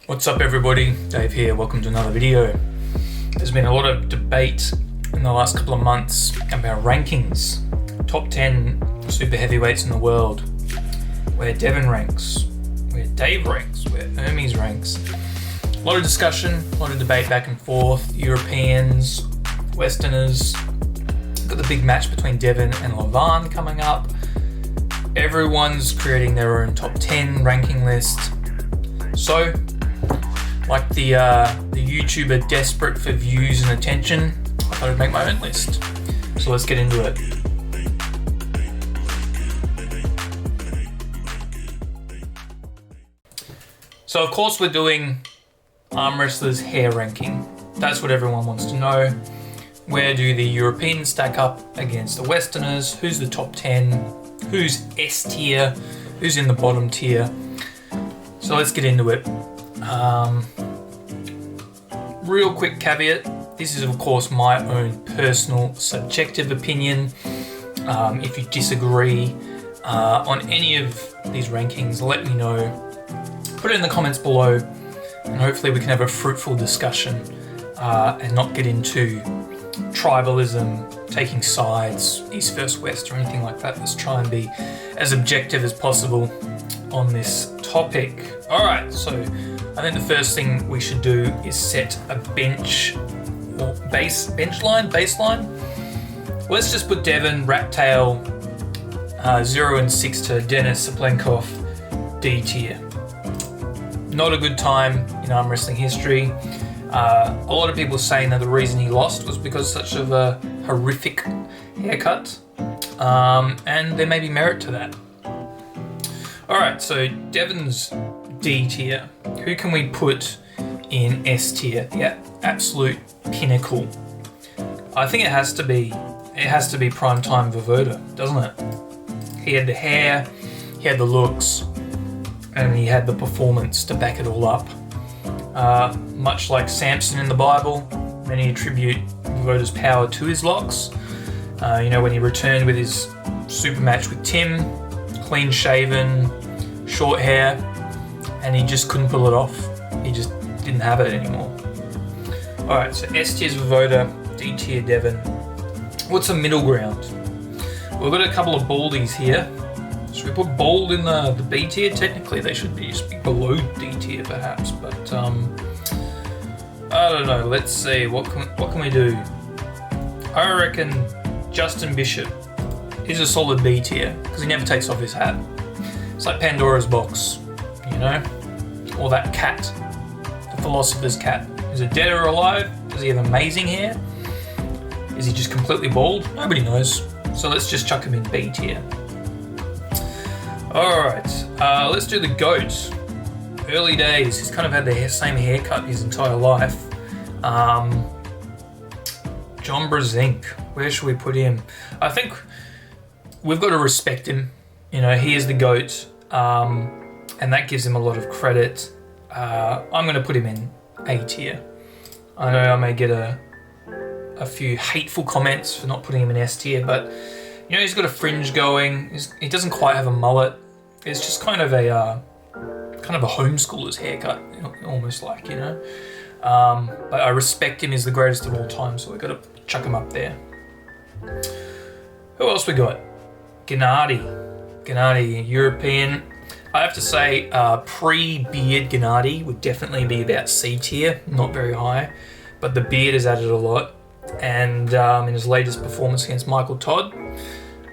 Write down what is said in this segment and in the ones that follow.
What's up everybody, Dave here, welcome to another video. There's been a lot of debate in the last couple of months about rankings. Top 10 super heavyweights in the world. Where Devin ranks, where Dave ranks, where Hermes ranks. A lot of discussion, a lot of debate back and forth. Europeans, Westerners. Got the big match between Devin and Levan coming up. Everyone's creating their own top 10 ranking list. So, like the YouTuber desperate for views and attention, I thought I'd make my own list. So let's get into it. So of course we're doing Armwrestlers hair ranking. That's what everyone wants to know. Where do the Europeans stack up against the Westerners? Who's the top 10? Who's S tier? Who's in the bottom tier? So let's get into it. Real quick caveat, this is of course my own personal subjective opinion. If you disagree on any of these rankings, let me know. Put it in the comments below and hopefully we can have a fruitful discussion and not get into tribalism, taking sides, East versus West or anything like that. Let's try and be as objective as possible on this topic. Alright, so I think the first thing we should do is set a baseline. Let's just put Devin, Rat Tail, 0 and 6 to Denis Saplenkov, D tier. Not a good time in arm wrestling history. A lot of people saying that the reason he lost was because such of a horrific haircut, and there may be merit to that. Alright, so Devin's D tier. Who can we put in S tier? Yeah, absolute pinnacle. I think it has to be Primetime Vovoda, doesn't it? He had the hair, he had the looks, and he had the performance to back it all up. Much like Samson in the Bible, many attribute Vovoda's power to his locks. When he returned with his super match with Tim, clean shaven, short hair, and he just couldn't pull it off. He just didn't have it anymore. Alright, so S tier's Vovoda, D tier Devin. What's the middle ground? We've got a couple of baldies here. Should we put bald in the B tier? Technically they should be just below D tier perhaps, but I don't know. Let's see, what can we do? I reckon Justin Bishop is a solid B tier because he never takes off his hat. It's like Pandora's box, or that cat, the philosopher's cat. Is it dead or alive? Does he have amazing hair? Is he just completely bald? Nobody knows. So let's just chuck him in B tier. Alright, let's do the GOAT. Early days, he's kind of had the same haircut his entire life. John Brzenk, where should we put him? I think we've got to respect him. He is the GOAT, and that gives him a lot of credit. I'm going to put him in A tier. I know I may get a few hateful comments for not putting him in S tier, but he's got a fringe going. He doesn't quite have a mullet. It's just kind of a homeschooler's haircut, almost like, But I respect him. He's the greatest of all time, so we've got to chuck him up there. Who else we got? Gennady, European. I have to say, pre-beard Gennady would definitely be about C tier, not very high, but the beard has added a lot. And in his latest performance against Michael Todd,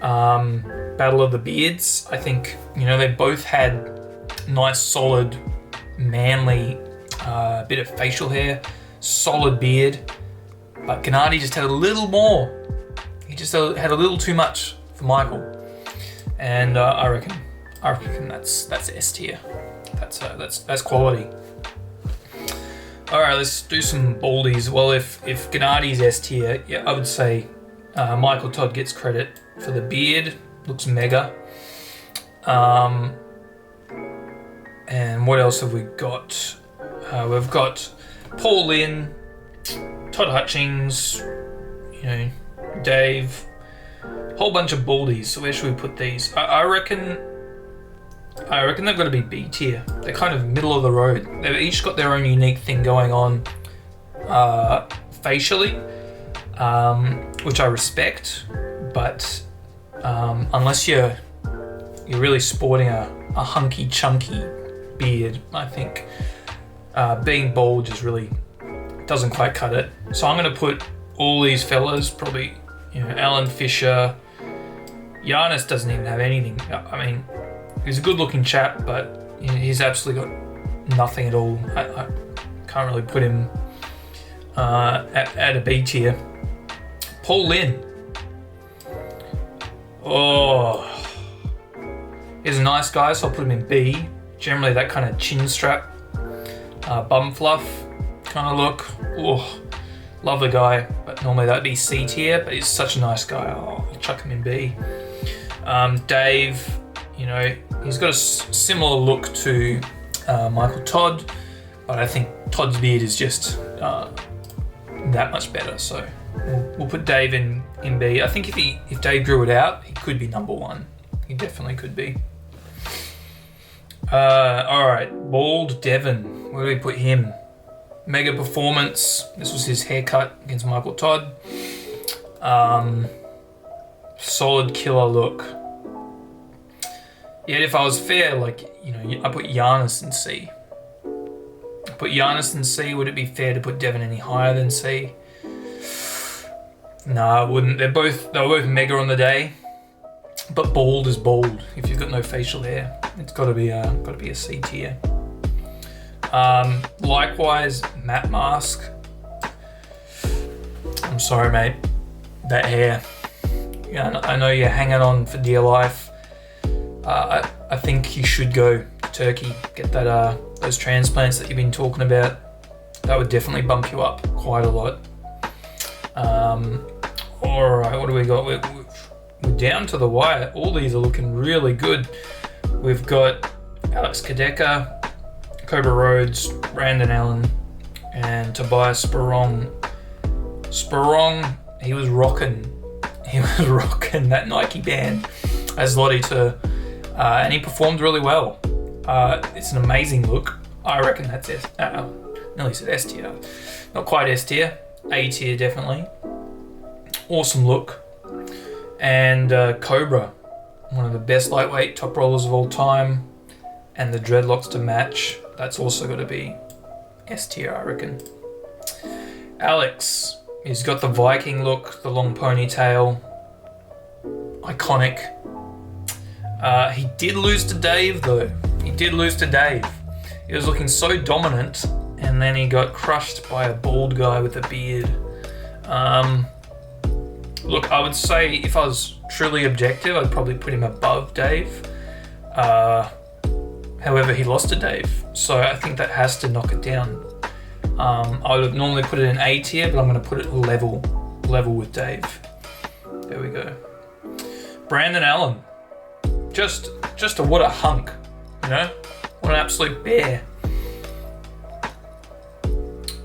Battle of the Beards, I think, they both had nice, solid, manly bit of facial hair, solid beard, but Gennady just had a little more. He just had a little too much for Michael, and I reckon that's S tier. That's quality. All right, let's do some baldies. Well, if Gennady's S tier, yeah, I would say Michael Todd gets credit for the beard. Looks mega. And what else have we got? We've got Paul Lynn, Todd Hutchings, Dave, whole bunch of baldies. So where should we put these? I reckon I reckon they've got to be B tier. They're kind of middle of the road. They've each got their own unique thing going on facially, which I respect, but unless you're really sporting a hunky chunky beard, I think being bald just really doesn't quite cut it. So I'm going to put all these fellas, probably, Alan Fisher. Giannis doesn't even have anything. I mean, he's a good looking chap, but he's absolutely got nothing at all. I can't really put him at a B tier. Paul Lynn. Oh, he's a nice guy, so I'll put him in B. Generally that kind of chin strap, bum fluff kind of look. Oh, love the guy, but normally that'd be C tier, but he's such a nice guy. I'll chuck him in B. Dave, he's got a similar look to Michael Todd, but I think Todd's beard is just that much better, so we'll put Dave in B. I think if Dave grew it out, he could be number one. He definitely could be. Alright, Bald Devon. Where do we put him? Mega performance. This was his haircut against Michael Todd. Solid killer look. Yet if I was fair, I put Giannis in C. I put Giannis in C. Would it be fair to put Devon any higher than C? No, I wouldn't. They were both mega on the day, but bald is bald. If you've got no facial hair, it's got to be a C tier. Likewise, Matt Mask. I'm sorry, mate. That hair. Yeah, I know you're hanging on for dear life. I think you should go to Turkey, get that those transplants that you've been talking about. That would definitely bump you up quite a lot. All right, what do we got? We're down to the wire. All these are looking really good. We've got Alex Kadeka, Cobra Rhodes, Brandon Allen, and Tobias Sperong. Sperong, he was rocking that Nike band as Lottie to, and he performed really well. It's an amazing look. I reckon that's nearly said S tier. Not quite S tier, A tier definitely. Awesome look. And Cobra, one of the best lightweight top rollers of all time, and the dreadlocks to match. That's also got to be S tier, I reckon. Alex, he's got the Viking look, the long ponytail, iconic. He did lose to Dave though. He was looking so dominant, and then he got crushed by a bald guy with a beard. Look, I would say if I was truly objective, I'd probably put him above Dave. However, he lost to Dave, so I think that has to knock it down. I would normally put it in A tier, but I'm going to put it level with Dave. There we go. Brandon Allen, just what a hunk, what an absolute bear.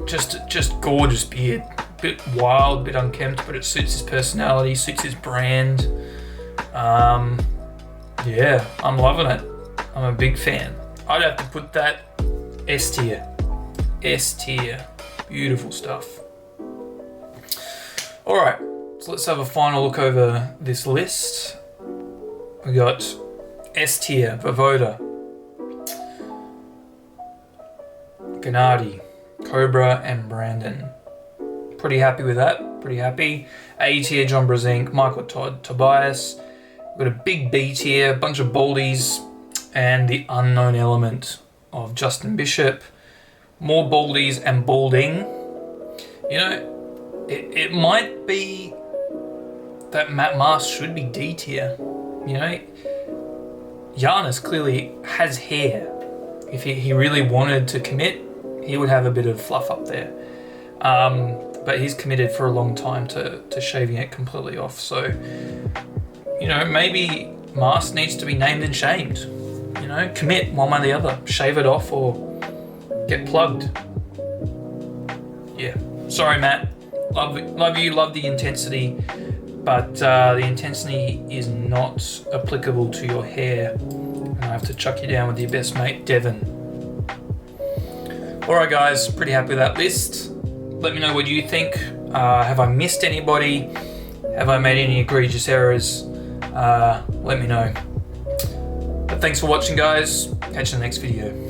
Just gorgeous beard. Bit wild, bit unkempt, but it suits his personality, suits his brand. Yeah, I'm loving it. I'm a big fan. I'd have to put that S tier. S tier. Beautiful stuff. Alright, so let's have a final look over this list. We got S tier, Vovoda, Gennady, Cobra, and Brandon. Pretty happy with that. Pretty happy. A tier, John Brzenk, Michael Todd, Tobias. We've got a big B tier, a bunch of baldies, and the unknown element of Justin Bishop. More baldies and balding. It might be that Matt Mast should be D tier. Giannis clearly has hair. If he really wanted to commit, he would have a bit of fluff up there. But he's committed for a long time to shaving it completely off. So, maybe Mast needs to be named and shamed. Commit one way or the other. Shave it off or get plugged. Yeah. Sorry, Matt. Love you, love the intensity. But the intensity is not applicable to your hair. And I have to chuck you down with your best mate, Devon. Alright guys, pretty happy with that list. Let me know what you think. Have I missed anybody? Have I made any egregious errors? Let me know. But thanks for watching guys. Catch you in the next video.